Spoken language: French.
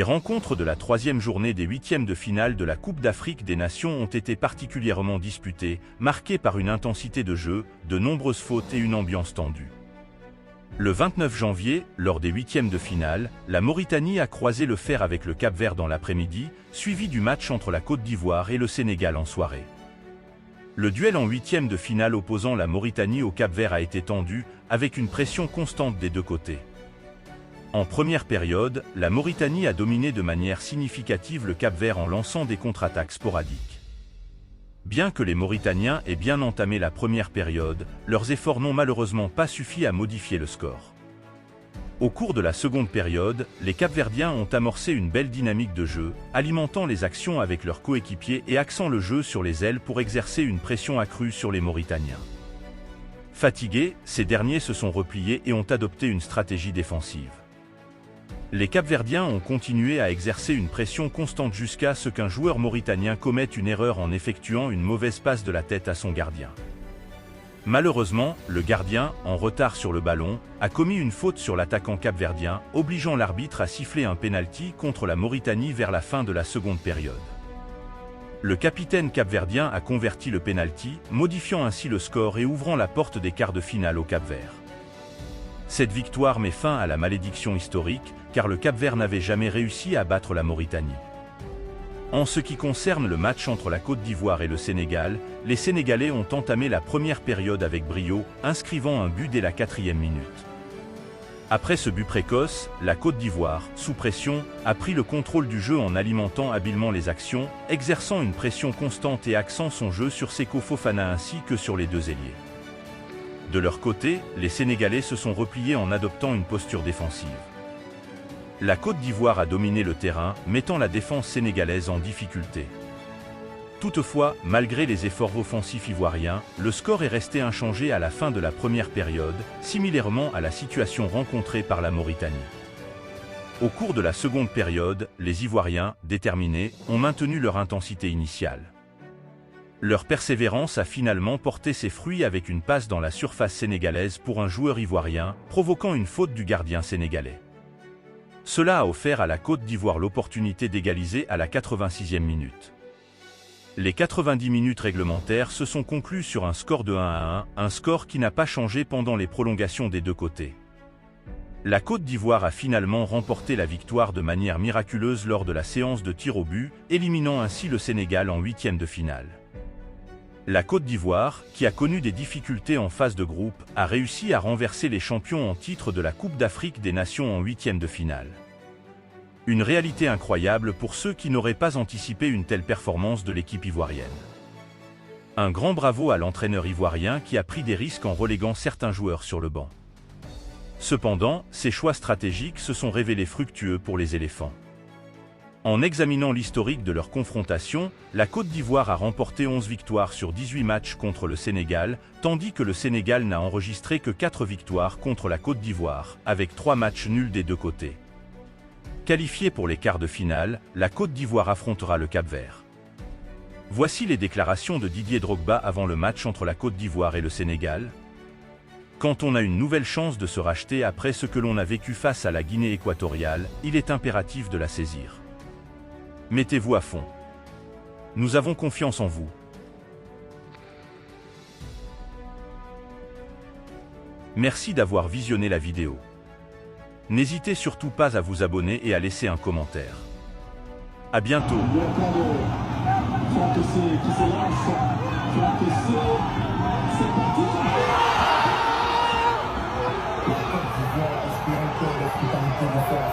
rencontres de la troisième journée des huitièmes de finale de la Coupe d'Afrique des Nations ont été particulièrement disputées, marquées par une intensité de jeu, de nombreuses fautes et une ambiance tendue. Le 29 janvier, lors des huitièmes de finale, la Mauritanie a croisé le fer avec le Cap-Vert dans l'après-midi, suivi du match entre la Côte d'Ivoire et le Sénégal en soirée. Le duel en huitièmes de finale opposant la Mauritanie au Cap-Vert a été tendu, avec une pression constante des deux côtés. En première période, la Mauritanie a dominé de manière significative le Cap-Vert en lançant des contre-attaques sporadiques. Bien que les Mauritaniens aient bien entamé la première période, leurs efforts n'ont malheureusement pas suffi à modifier le score. Au cours de la seconde période, les Cap-Verdiens ont amorcé une belle dynamique de jeu, alimentant les actions avec leurs coéquipiers et axant le jeu sur les ailes pour exercer une pression accrue sur les Mauritaniens. Fatigués, ces derniers se sont repliés et ont adopté une stratégie défensive. Les Cap-Verdiens ont continué à exercer une pression constante jusqu'à ce qu'un joueur mauritanien commette une erreur en effectuant une mauvaise passe de la tête à son gardien. Malheureusement, le gardien, en retard sur le ballon, a commis une faute sur l'attaquant cap-verdien, obligeant l'arbitre à siffler un pénalty contre la Mauritanie vers la fin de la seconde période. Le capitaine capverdien a converti le pénalty, modifiant ainsi le score et ouvrant la porte des quarts de finale au Cap-Vert. Cette victoire met fin à la malédiction historique, car le Cap-Vert n'avait jamais réussi à battre la Mauritanie. En ce qui concerne le match entre la Côte d'Ivoire et le Sénégal, les Sénégalais ont entamé la première période avec brio, inscrivant un but dès la 4e minute. Après ce but précoce, la Côte d'Ivoire, sous pression, a pris le contrôle du jeu en alimentant habilement les actions, exerçant une pression constante et axant son jeu sur Seko Fofana ainsi que sur les deux ailiers. De leur côté, les Sénégalais se sont repliés en adoptant une posture défensive. La Côte d'Ivoire a dominé le terrain, mettant la défense sénégalaise en difficulté. Toutefois, malgré les efforts offensifs ivoiriens, le score est resté inchangé à la fin de la première période, similairement à la situation rencontrée par la Mauritanie. Au cours de la seconde période, les Ivoiriens, déterminés, ont maintenu leur intensité initiale. Leur persévérance a finalement porté ses fruits avec une passe dans la surface sénégalaise pour un joueur ivoirien, provoquant une faute du gardien sénégalais. Cela a offert à la Côte d'Ivoire l'opportunité d'égaliser à la 86e minute. Les 90 minutes réglementaires se sont conclues sur un score de 1-1, un score qui n'a pas changé pendant les prolongations des deux côtés. La Côte d'Ivoire a finalement remporté la victoire de manière miraculeuse lors de la séance de tir au but, éliminant ainsi le Sénégal en huitième de finale. La Côte d'Ivoire, qui a connu des difficultés en phase de groupe, a réussi à renverser les champions en titre de la Coupe d'Afrique des Nations en huitième de finale. Une réalité incroyable pour ceux qui n'auraient pas anticipé une telle performance de l'équipe ivoirienne. Un grand bravo à l'entraîneur ivoirien qui a pris des risques en reléguant certains joueurs sur le banc. Cependant, ces choix stratégiques se sont révélés fructueux pour les éléphants. En examinant l'historique de leur confrontation, la Côte d'Ivoire a remporté 11 victoires sur 18 matchs contre le Sénégal, tandis que le Sénégal n'a enregistré que 4 victoires contre la Côte d'Ivoire, avec 3 matchs nuls des deux côtés. Qualifiée pour les quarts de finale, la Côte d'Ivoire affrontera le Cap-Vert. Voici les déclarations de Didier Drogba avant le match entre la Côte d'Ivoire et le Sénégal. Quand on a une nouvelle chance de se racheter après ce que l'on a vécu face à la Guinée équatoriale, il est impératif de la saisir. Mettez-vous à fond. Nous avons confiance en vous. Merci d'avoir visionné la vidéo. N'hésitez surtout pas à vous abonner et à laisser un commentaire. À bientôt. La Côte d'Ivoire espère encore l'hospitalité de faire.